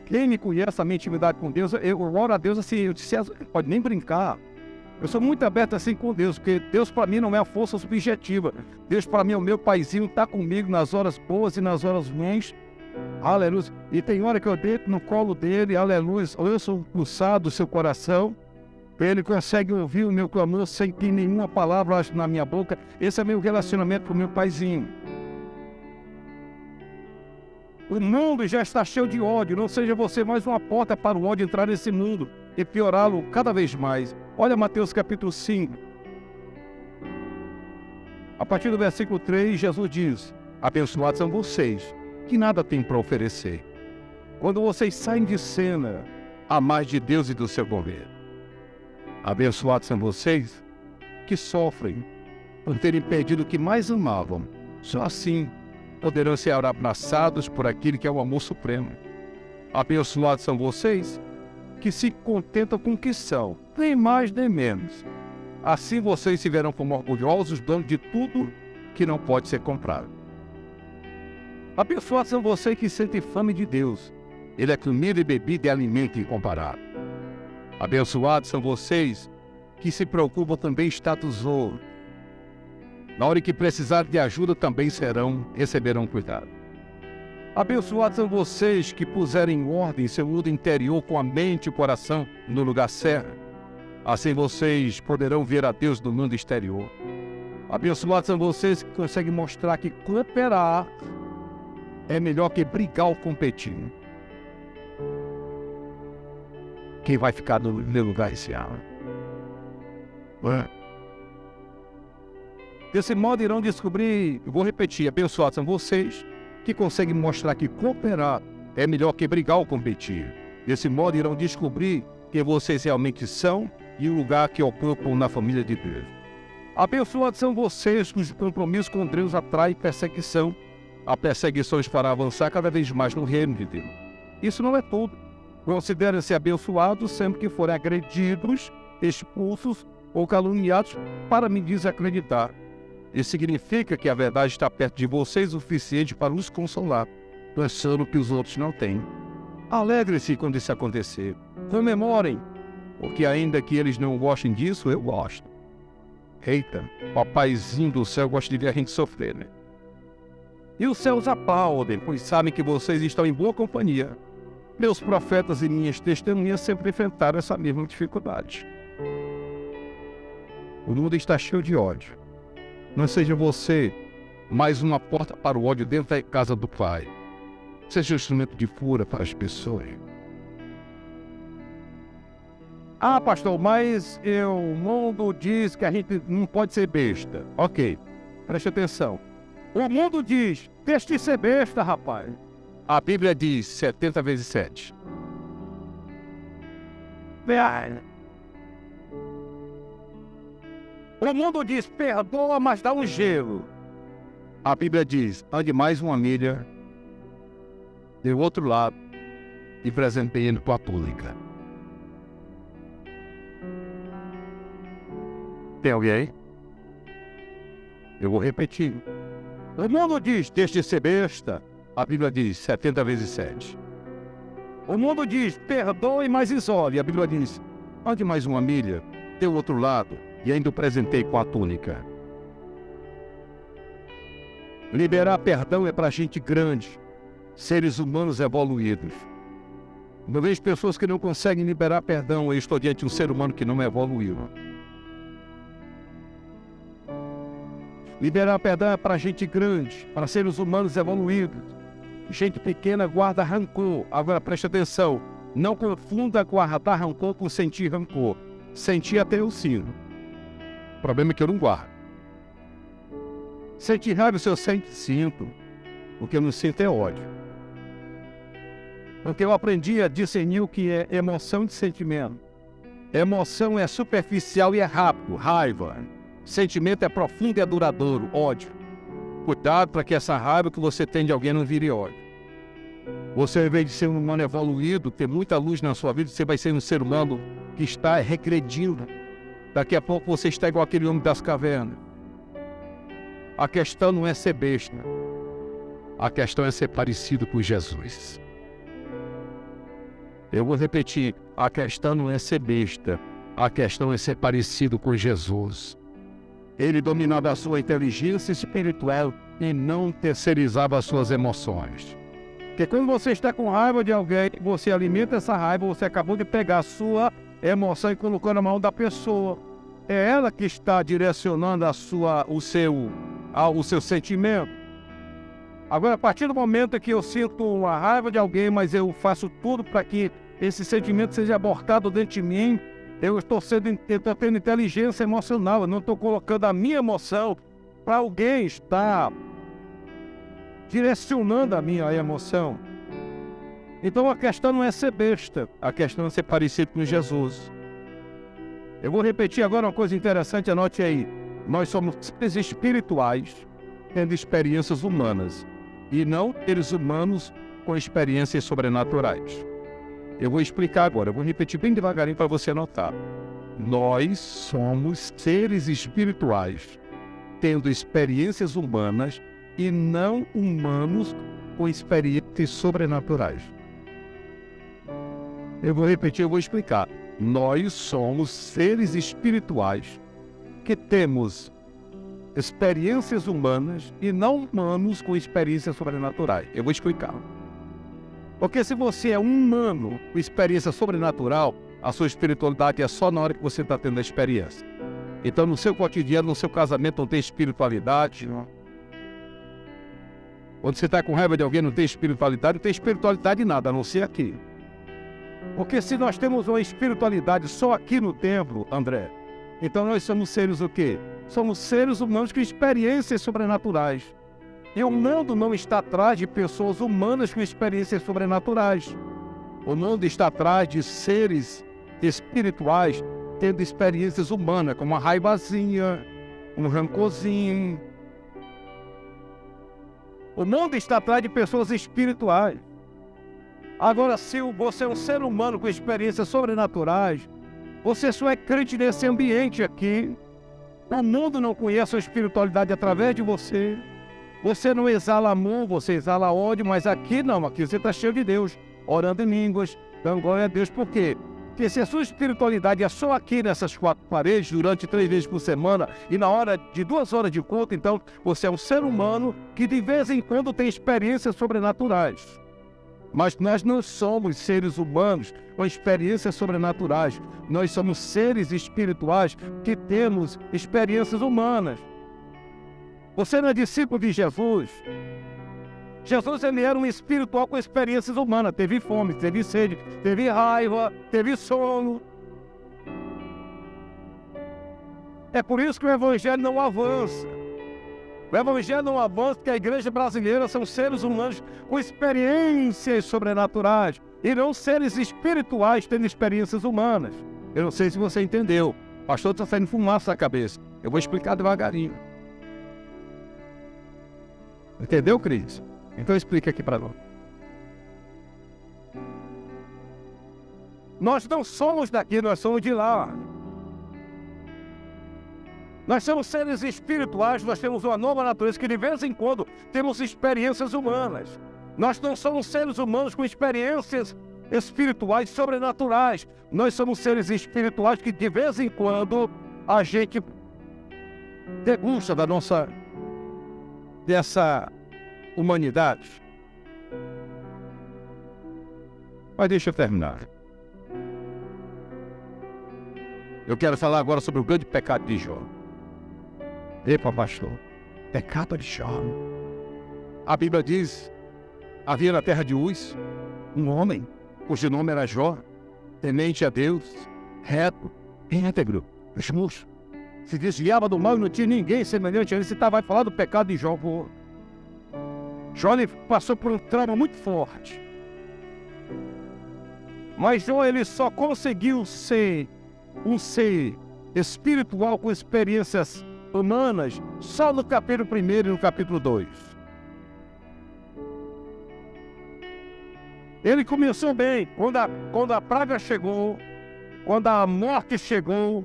quem me conhece a minha intimidade com Deus, eu oro a Deus assim, eu disse, pode nem brincar. Eu sou muito aberto assim com Deus, porque Deus para mim não é a força subjetiva. Deus para mim é o meu paizinho, está comigo nas horas boas e nas horas ruins. Aleluia. E tem hora que eu deito no colo dele, aleluia. Eu sou o pulsar do seu coração. Ele consegue ouvir o meu clamor sem ter nenhuma palavra na minha boca. Esse é meu relacionamento com o meu paizinho. O mundo já está cheio de ódio. Não seja você mais uma porta para o ódio entrar nesse mundo e piorá-lo cada vez mais. Olha Mateus capítulo 5. A partir do versículo 3, Jesus diz, abençoados são vocês, que nada têm para oferecer. Quando vocês saem de cena, a mais de Deus e do seu governo. Abençoados são vocês, que sofrem por terem perdido o que mais amavam. Só assim poderão ser abraçados por aquele que é o amor supremo. Abençoados são vocês, que se contentam com o que são, nem mais nem menos. Assim vocês se verão como orgulhosos, donos de tudo que não pode ser comprado. Abençoados são vocês que sentem fome de Deus. Ele é comida e bebida e alimento incomparável. Abençoados são vocês que se preocupam também estar tesouro. Na hora que precisarem de ajuda também receberão cuidado. Abençoados são vocês que puserem em ordem seu mundo interior com a mente e o coração no lugar certo. Assim vocês poderão ver a Deus no mundo exterior. Abençoados são vocês que conseguem mostrar que cooperar é melhor que brigar ou competir. Quem vai ficar no meu lugar esse ano? Desse modo irão descobrir, eu vou repetir, abençoados são vocês que conseguem mostrar que cooperar é melhor que brigar ou competir. Desse modo irão descobrir quem vocês realmente são e o lugar que ocupam na família de Deus. Abençoados são vocês cujo compromisso com Deus atrai perseguição. Há perseguições para avançar cada vez mais no reino de Deus. Isso não é tudo. Considerem-se abençoados sempre que forem agredidos, expulsos ou caluniados para me desacreditar. Isso significa que a verdade está perto de vocês o suficiente para os consolar, pensando que os outros não têm. Alegre-se quando isso acontecer. Comemorem, porque ainda que eles não gostem disso, eu gosto. Eita, papaizinho do céu gosta de ver a gente sofrer, né? E os céus aplaudem, pois sabem que vocês estão em boa companhia. Meus profetas e minhas testemunhas sempre enfrentaram essa mesma dificuldade. O mundo está cheio de ódio. Não seja você mais uma porta para o ódio dentro da casa do Pai. Seja um instrumento de cura para as pessoas. Ah, pastor, mas o mundo diz que a gente não pode ser besta. Ok, preste atenção. O mundo diz, deixe de ser besta, rapaz. A Bíblia diz 70 vezes 7. O mundo diz, perdoa, mas dá um gelo. A Bíblia diz, ande mais uma milha do outro lado e presenteie-no com a túnica. Tem alguém aí? Eu vou repetir. O mundo diz, deixe de ser besta. A Bíblia diz 70 vezes 7. O mundo diz, perdoe, mas isole. A Bíblia diz, ande mais uma milha, dê o outro lado e ainda o presentei com a túnica. Liberar perdão é para gente grande, seres humanos evoluídos. Eu vejo pessoas que não conseguem liberar perdão. Eu estou diante de um ser humano que não evoluiu. Liberar perdão é para gente grande, para seres humanos evoluídos. Gente pequena guarda rancor. Agora preste atenção, não confunda guardar rancor com sentir rancor. Sentir até eu sinto. O problema é que eu não guardo. Sentir raiva eu sinto. O que eu não sinto é ódio. Porque eu aprendi a discernir o que é emoção de sentimento. Emoção é superficial e é rápido, raiva. Sentimento é profundo e é duradouro, ódio. Cuidado para que essa raiva que você tem de alguém não vire ódio. Você, ao invés de ser um humano evoluído, ter muita luz na sua vida, você vai ser um ser humano que está regredindo. Daqui a pouco você está igual aquele homem das cavernas. A questão não é ser besta. A questão é ser parecido com Jesus. Eu vou repetir, a questão não é ser besta. A questão é ser parecido com Jesus. Ele dominava a sua inteligência espiritual e não terceirizava as suas emoções. Porque quando você está com raiva de alguém, você alimenta essa raiva, você acabou de pegar a sua emoção e colocou na mão da pessoa. É ela que está direcionando o seu sentimento. Agora, a partir do momento que eu sinto uma raiva de alguém, mas eu faço tudo para que esse sentimento seja abortado dentro de mim, eu estou tendo inteligência emocional, eu não estou colocando a minha emoção para alguém estar direcionando a minha emoção. Então a questão não é ser besta, a questão é ser parecido com Jesus. Eu vou repetir agora uma coisa interessante, anote aí. Nós somos seres espirituais tendo experiências humanas e não seres humanos com experiências sobrenaturais. Eu vou explicar agora, eu vou repetir bem devagarinho para você anotar. Nós somos seres espirituais, tendo experiências humanas e não humanos com experiências sobrenaturais. Eu vou repetir, eu vou explicar. Nós somos seres espirituais que temos experiências humanas e não humanos com experiências sobrenaturais. Eu vou explicar. Porque se você é um humano com experiência sobrenatural, a sua espiritualidade é só na hora que você está tendo a experiência. Então, no seu cotidiano, no seu casamento, não tem espiritualidade. Não. Quando você está com raiva de alguém, não tem espiritualidade nada, a não ser aqui. Porque se nós temos uma espiritualidade só aqui no templo, André, então nós somos seres o quê? Somos seres humanos com experiências sobrenaturais. E o mundo não está atrás de pessoas humanas com experiências sobrenaturais. O mundo está atrás de seres espirituais tendo experiências humanas, como uma raivazinha, um rancorzinho. O mundo está atrás de pessoas espirituais. Agora, se você é um ser humano com experiências sobrenaturais, você só é crente nesse ambiente aqui. O mundo não conhece a espiritualidade através de você. Você não exala amor, você exala ódio, mas aqui não, aqui você está cheio de Deus, orando em línguas, dando glória a Deus. Por quê? Porque se a sua espiritualidade é só aqui nessas 4 paredes, durante 3 vezes por semana, e na hora de 2 horas de culto, então você é um ser humano que de vez em quando tem experiências sobrenaturais. Mas nós não somos seres humanos com experiências sobrenaturais. Nós somos seres espirituais que temos experiências humanas. Você não é discípulo de Jesus? Jesus, ele era um espiritual com experiências humanas. Teve fome, teve sede, teve raiva, teve sono. É por isso que o evangelho não avança. O evangelho não avança porque a igreja brasileira são seres humanos com experiências sobrenaturais e não seres espirituais tendo experiências humanas. Eu não sei se você entendeu. O pastor está saindo fumaça na cabeça. Eu vou explicar devagarinho. Entendeu, Cris? Então explica aqui para nós. Nós não somos daqui, nós somos de lá. Nós somos seres espirituais, nós temos uma nova natureza que de vez em quando temos experiências humanas. Nós não somos seres humanos com experiências espirituais sobrenaturais. Nós somos seres espirituais que de vez em quando a gente degusta dessa humanidade. Mas deixa eu terminar. Eu quero falar agora sobre o grande pecado de Jó. Epa, pastor, pecado de Jó. A Bíblia diz, havia na terra de Uz um homem, cujo nome era Jó, temente a Deus, reto, íntegro, justo. Se desviava do mal e não tinha ninguém semelhante a ele. Você vai falar do pecado de Jó. Jó ele passou por um trauma muito forte. Mas Jó ele só conseguiu ser um ser espiritual com experiências humanas só no capítulo 1 e no capítulo 2. Ele começou bem. Quando a praga chegou, quando a morte chegou,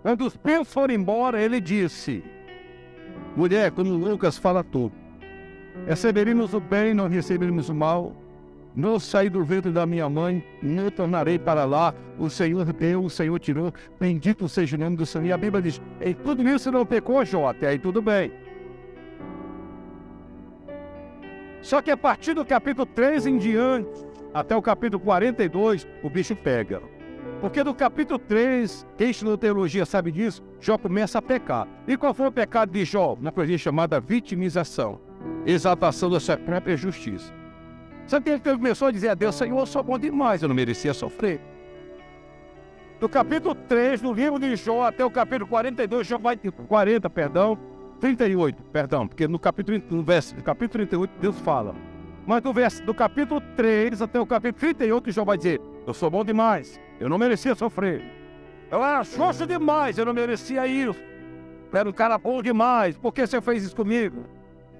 quando os bens foram embora, ele disse: mulher, como Lucas fala tudo, receberíamos o bem, não receberíamos o mal. Não saí do ventre da minha mãe, não tornarei para lá. O Senhor deu, o Senhor tirou. Bendito seja o nome do Senhor. E a Bíblia diz: em tudo isso não pecou Jó, até aí tudo bem. Só que a partir do capítulo 3 em diante, até o capítulo 42, o bicho pega. Porque do capítulo 3, quem estudou teologia sabe disso, Jó começa a pecar. E qual foi o pecado de Jó? Uma coisa chamada vitimização, exaltação da sua própria justiça. Sabe o que ele começou a dizer a Deus? Senhor, eu sou bom demais, eu não merecia sofrer. Do capítulo 3, no livro de Jó, até o capítulo 42, Jó vai... 38, porque no capítulo 38 Deus fala. Mas do capítulo 3 até o capítulo 38, Jó vai dizer: eu sou bom demais, eu não merecia sofrer. Eu era xoxo demais, eu não merecia isso. Eu era um cara bom demais, por que você fez isso comigo?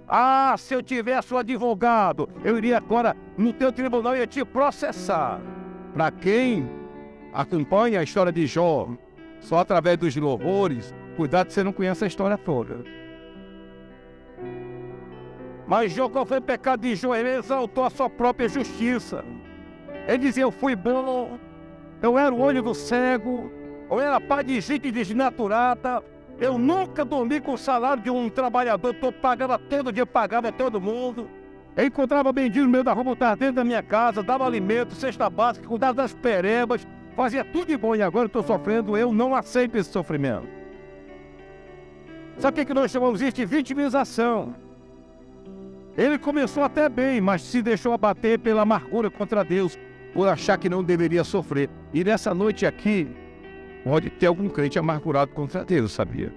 Ah, se eu tivesse um advogado, eu iria agora no teu tribunal e ia te processar. Para quem acompanhe a história de Jó só através dos louvores, cuidado que você não conhece a história toda. Mas Jó, qual foi o pecado de Jó? Ele exaltou a sua própria justiça. Ele dizia, eu fui bom, eu era o olho do cego, eu era pai de gente desnaturada, eu nunca dormi com o salário de um trabalhador, eu pagava todo dia, pagava todo mundo. Eu encontrava mendigo no meio da rua, botava dentro da minha casa, dava alimento, cesta básica, cuidava das perebas, fazia tudo de bom e agora eu estou sofrendo, eu não aceito esse sofrimento. Sabe o que nós chamamos isso de vitimização? Ele começou até bem, mas se deixou abater pela amargura contra Deus, por achar que não deveria sofrer. E nessa noite aqui, pode ter algum crente amargurado contra Deus, sabia?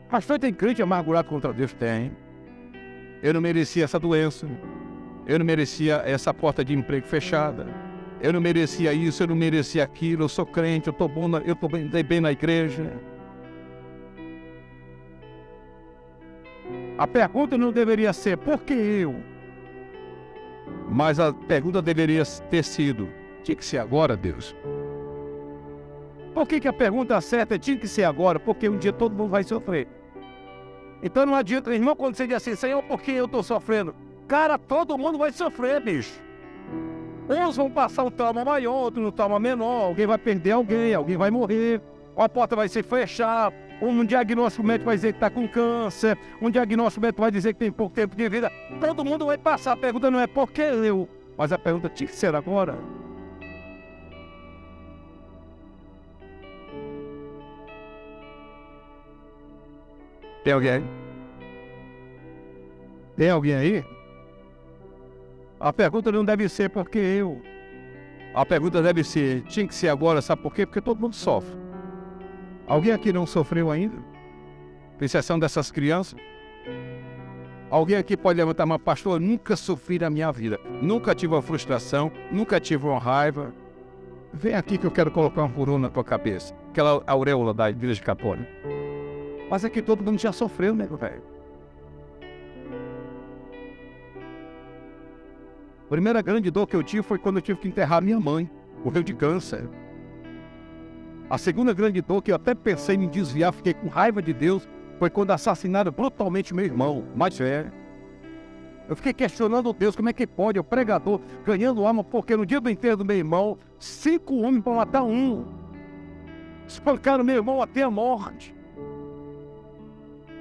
Pastor, tem crente amargurado contra Deus? Tem. Eu não merecia essa doença. Eu não merecia essa porta de emprego fechada. Eu não merecia isso, eu não merecia aquilo. Eu sou crente, eu estou bem na igreja. A pergunta não deveria ser, por que eu? Mas a pergunta deveria ter sido, tinha que ser agora, Deus? Por que a pergunta certa tinha que ser agora? Porque um dia todo mundo vai sofrer. Então não adianta, irmão, quando você diz assim, Senhor, por que eu estou sofrendo? Cara, todo mundo vai sofrer, bicho. Uns vão passar um trauma maior, outros um trauma menor, alguém vai perder alguém vai morrer, uma porta vai se fechar, um diagnóstico médico vai dizer que está com câncer, um diagnóstico médico vai dizer que tem pouco tempo de vida. Todo mundo vai passar, a pergunta não é por que eu, mas a pergunta tinha que ser agora. Tem alguém? Tem alguém aí? A pergunta não deve ser por que eu. A pergunta deve ser, tinha que ser agora, sabe por quê? Porque todo mundo sofre. Alguém aqui não sofreu ainda? Com exceção dessas crianças? Alguém aqui pode levantar a mão, pastor, eu nunca sofri na minha vida. Nunca tive uma frustração, nunca tive uma raiva. Vem aqui que eu quero colocar uma corona na tua cabeça. Aquela auréola da igreja católica. Mas é que todo mundo já sofreu, né, velho? A primeira grande dor que eu tive foi quando eu tive que enterrar minha mãe. Morreu de câncer. A segunda grande dor que eu até pensei em me desviar, fiquei com raiva de Deus, foi quando assassinaram brutalmente meu irmão, mais velho. Eu fiquei questionando Deus, como é que pode, o pregador, ganhando alma, porque no dia do enterro do meu irmão, 5 homens para matar um. Espancaram meu irmão até a morte.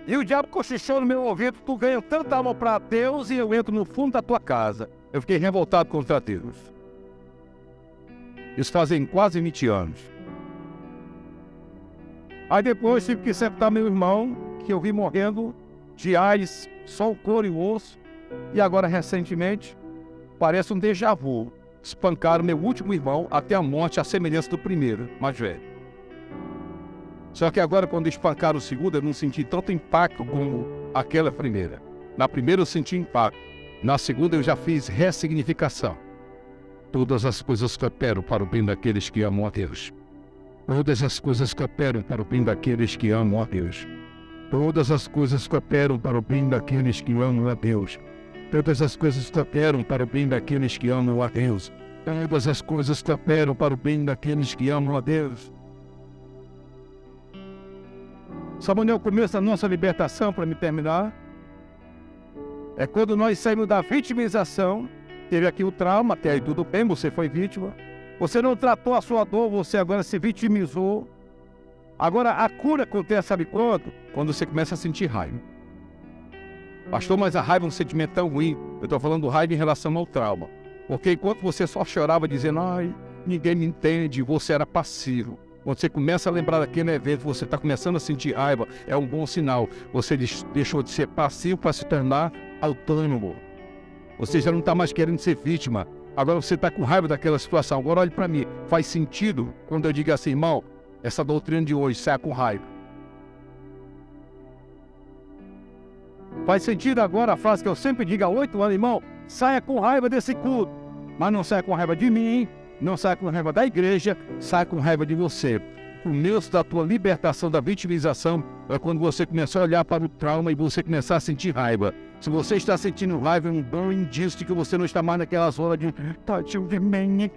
E o diabo cochichou no meu ouvido, tu ganha tanta alma para Deus e eu entro no fundo da tua casa. Eu fiquei revoltado contra Deus. Isso fazem quase 20 anos. Aí depois tive que sepultar meu irmão, que eu vi morrendo de AIDS, só o couro e o osso. E agora, recentemente, parece um déjà vu. Espancaram meu último irmão até a morte, à semelhança do primeiro, mais velho. Só que agora, quando espancaram o segundo, eu não senti tanto impacto como aquela primeira. Na primeira eu senti impacto. Na segunda eu já fiz ressignificação. Todas as coisas cooperam para o bem daqueles que amam a Deus. Todas as coisas cooperam para o bem daqueles que amam a Deus. Todas as coisas cooperam para o bem daqueles que amam a Deus. Todas as coisas cooperam para o bem daqueles que amam a Deus. Todas as coisas cooperam para o bem daqueles que amam a Deus. Sabe onde é o começo da nossa libertação, para me terminar? É quando nós saímos da vitimização. Teve aqui o trauma, até aí tudo bem, você foi vítima. Você não tratou a sua dor, você agora se vitimizou. Agora a cura acontece, sabe quando? Quando você começa a sentir raiva. Pastor, mas a raiva é um sentimento tão ruim. Eu estou falando raiva em relação ao trauma. Porque enquanto você só chorava dizendo, ai, ninguém me entende, você era passivo. Quando você começa a lembrar daquele evento, você está começando a sentir raiva, é um bom sinal. Você deixou de ser passivo para se tornar autônomo. Você já não está mais querendo ser vítima. Agora você está com raiva daquela situação. Agora olhe para mim. Faz sentido quando eu digo assim, irmão, essa doutrina de hoje, saia com raiva. Faz sentido agora a frase que eu sempre digo há 8 anos, irmão, saia com raiva desse culto. Mas não saia com raiva de mim, não saia com raiva da igreja, saia com raiva de você. começo da tua libertação da vitimização é quando você começar a olhar para o trauma e você começar a sentir raiva. Se você está sentindo raiva, é um bom indício de que você não está mais naquela zona de tadinho de mim,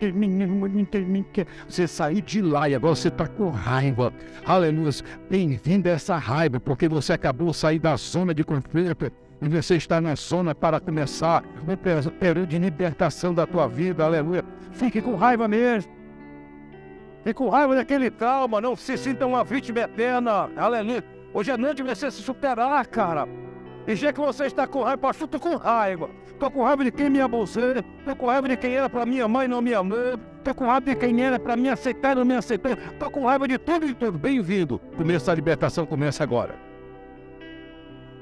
você sair de lá e agora você está com raiva. Aleluia. Bem-vindo a essa raiva, porque você acabou de sair da zona de conflito e você está na zona para começar o período de libertação da tua vida. Aleluia. Fique com raiva mesmo. Fique com raiva daquele trauma, não se sinta uma vítima eterna. Aleluia. Hoje é noite de você se superar, cara. E já que você está com raiva, pastor, estou com raiva. Estou com raiva de quem me abusou. Estou com raiva de quem era para minha mãe e não me amou. Estou com raiva de quem era para me aceitar e não me aceitou. Estou com raiva de tudo e tudo. Bem-vindo. Começa a libertação, começa agora.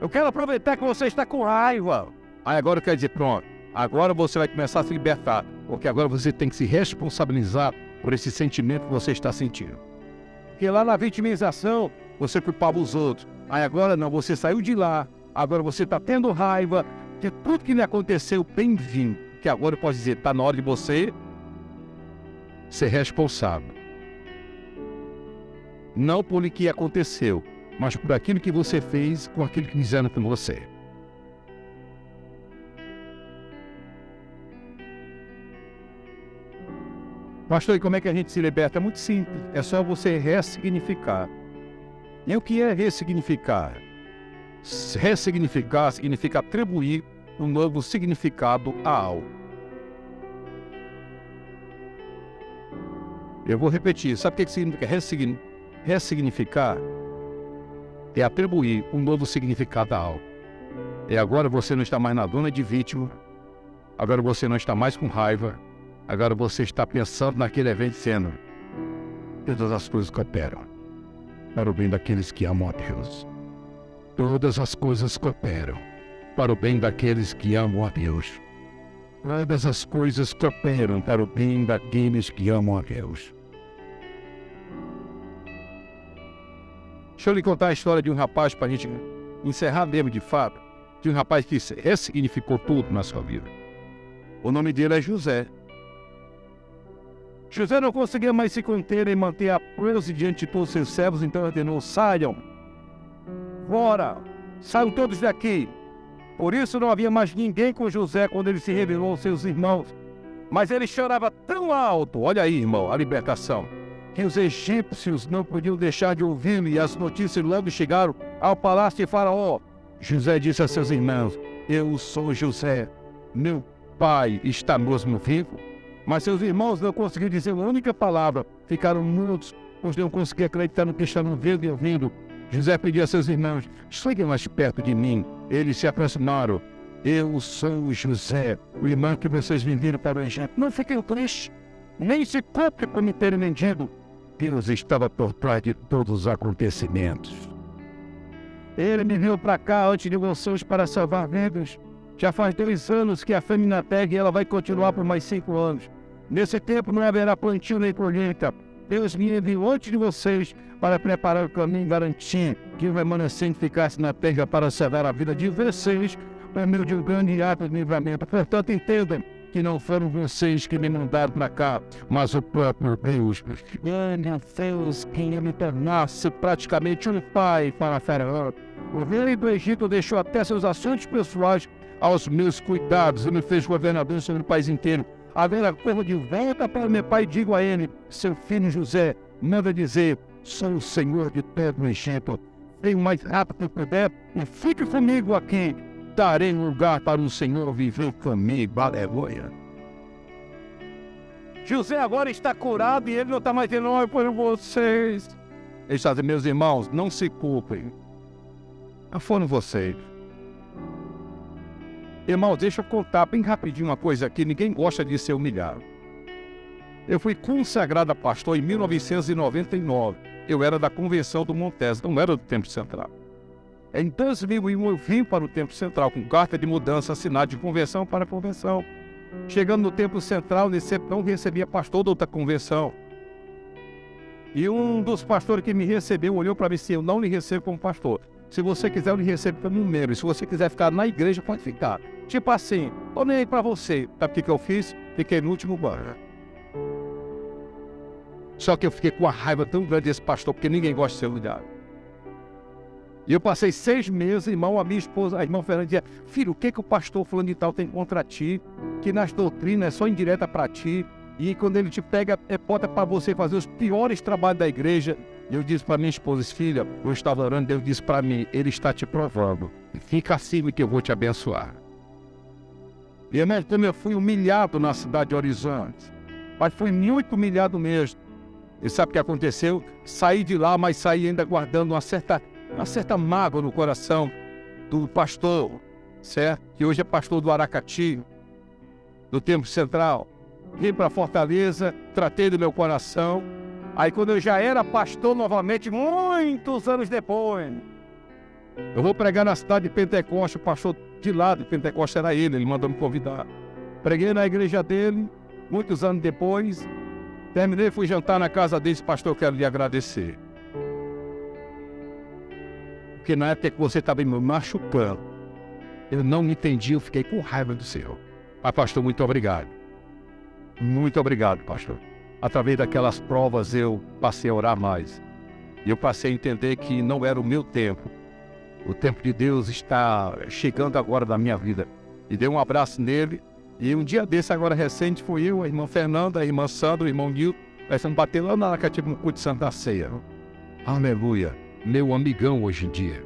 Eu quero aproveitar que você está com raiva. Aí agora eu quero dizer, pronto. Agora você vai começar a se libertar. Porque agora você tem que se responsabilizar por esse sentimento que você está sentindo. Porque lá na vitimização, você culpava os outros. Aí agora não, você saiu de lá. Agora você está tendo raiva de tudo que lhe aconteceu, bem-vindo. Que agora eu posso dizer, está na hora de você ser responsável. Não por o que aconteceu, mas por aquilo que você fez com aquilo que fizeram com você. Pastor, e como é que a gente se liberta? É muito simples, é só você ressignificar. E o que é ressignificar? Ressignificar significa atribuir um novo significado a algo. Eu vou repetir, sabe o que significa ressignificar? É atribuir um novo significado a algo. E agora você não está mais na zona de vítima, agora você não está mais com raiva, agora você está pensando naquele evento sendo todas as coisas cooperam para o bem daqueles que amam a Deus. Todas as coisas cooperam para o bem daqueles que amam a Deus. Todas as coisas cooperam para o bem daqueles que amam a Deus. Deixa eu lhe contar a história de um rapaz para a gente encerrar mesmo de fato. De um rapaz que ressignificou tudo na sua vida. O nome dele é José. José não conseguia mais se conter e manter a pose diante de todos os seus servos, então ordenou: saiam, fora, saiam todos daqui. Por isso não havia mais ninguém com José quando ele se revelou aos seus irmãos. Mas ele chorava tão alto, olha aí, irmão, a libertação, que os egípcios não podiam deixar de ouvi-lo, e as notícias logo chegaram ao palácio de Faraó. José disse a seus irmãos: eu sou José, meu pai está mesmo vivo? Mas seus irmãos não conseguiram dizer uma única palavra, ficaram mudos, pois não conseguiam acreditar no que estavam vendo e ouvindo. José pediu a seus irmãos: cheguem mais perto de mim. Eles se aproximaram. Eu sou José, o irmão que vocês venderam para o Egito. Não fiquem tristes, nem se culpe por me terem vendido. Deus estava por trás de todos os acontecimentos. Ele me veio para cá antes de vocês para salvar vidas. Já faz 2 anos que a fome na terra e ela vai continuar por mais 5 anos. Nesse tempo não haverá plantio nem colheita. Deus me enviou antes de vocês para preparar o caminho e garantir que o remanescente ficasse na terra para salvar a vida de vocês por meio de um grande ato de livramento. Portanto, entendam que não foram vocês que me mandaram para cá, mas o próprio Deus. Meu Deus, quem me tornasse praticamente um pai para Faraó. O rei do Egito deixou até seus assuntos pessoais aos meus cuidados e me fez governador sobre o país inteiro. Havendo a coisa de volta para meu pai, digo a ele: seu filho José, manda dizer: sou o Senhor de todo o Egito. Venha o mais rápido que puder e fique comigo aqui. Darei um lugar para o Senhor viver comigo. Aleluia. José agora está curado e ele não está mais dizendo: olha por vocês. Ele está dizendo: meus irmãos, não se culpem. Não foram vocês. Irmão, deixa eu contar bem rapidinho uma coisa aqui. Ninguém gosta de ser humilhado. Eu fui consagrado a pastor em 1999. Eu era da Convenção do Montes, não era do Templo Central. Em 2001 eu vim para o Templo Central com carta de mudança assinada de convenção para convenção. Chegando no Templo Central, nesse tempo não recebia pastor da outra convenção. E um dos pastores que me recebeu olhou para mim e disse: eu não lhe recebo como pastor. Se você quiser, eu lhe recebo como membro. E se você quiser ficar na igreja, pode ficar. Tipo assim, tô nem aí pra você. Sabe o que eu fiz? Fiquei no último banco. Só que eu fiquei com uma raiva tão grande desse pastor, porque ninguém gosta de ser humilhado. E eu passei 6 meses, irmão, a minha esposa, a irmã Fernanda dizia: filho, o que o pastor fulano de tal tem contra ti? Que nas doutrinas é só indireta para ti. E quando ele te pega, bota para você fazer os piores trabalhos da igreja. E eu disse para minha esposa: filha, eu estava orando, Deus disse para mim: ele está te provando. Fica acima que eu vou te abençoar. E eu fui humilhado na cidade de Horizonte. Mas fui muito humilhado mesmo. E sabe o que aconteceu? Saí de lá, mas saí ainda guardando uma certa mágoa no coração do pastor, certo? Que hoje é pastor do Aracati, do Templo Central. Vim para Fortaleza, tratei do meu coração. Aí quando eu já era pastor novamente, muitos anos depois, eu vou pregar na cidade de Pentecoste, o pastor de lá de Pentecoste era ele mandou me convidar. Preguei na igreja dele, muitos anos depois, terminei, fui jantar na casa dele, pastor, eu quero lhe agradecer. Porque na época que você estava me machucando, eu não me entendi, eu fiquei com raiva do Senhor. Mas pastor, muito obrigado. Muito obrigado, pastor. Através daquelas provas eu passei a orar mais. E eu passei a entender que não era o meu tempo. O tempo de Deus está chegando agora na minha vida. E dei um abraço nele. E um dia desse, agora recente, fui eu, a irmã Fernanda, a irmã Sandra, o irmão Nilton, pensando bater lá na Aracati no culto de Santa Ceia. Aleluia. Meu amigão hoje em dia.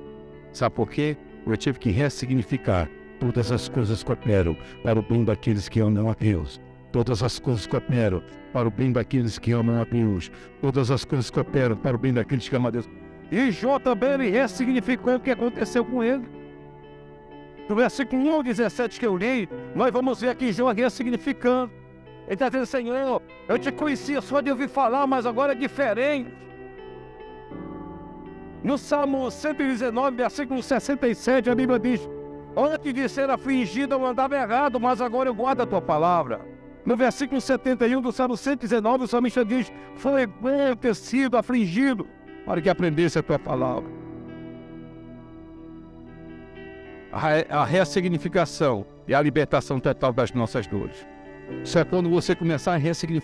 Sabe por quê? Eu tive que ressignificar todas as coisas que operam para o bem daqueles que amam a Deus. Todas as coisas que operam para o bem daqueles que amam a Deus. Todas as coisas que operam para o bem daqueles que amam a Deus. E Jó também ele ressignificou o que aconteceu com ele. No versículo 1:17 que eu li, nós vamos ver aqui Jó ressignificando. Ele está dizendo: Senhor, eu te conhecia só de ouvir falar, mas agora é diferente. No Salmo 119, versículo 67, a Bíblia diz: antes de ser afligido eu andava errado, mas agora eu guardo a tua palavra. No versículo 71 do Salmo 119, o salmista diz: foi bom ter sido afligido para que aprendesse a tua palavra. A ressignificação e a libertação total das nossas dores. Isso é quando você começar a ressignificar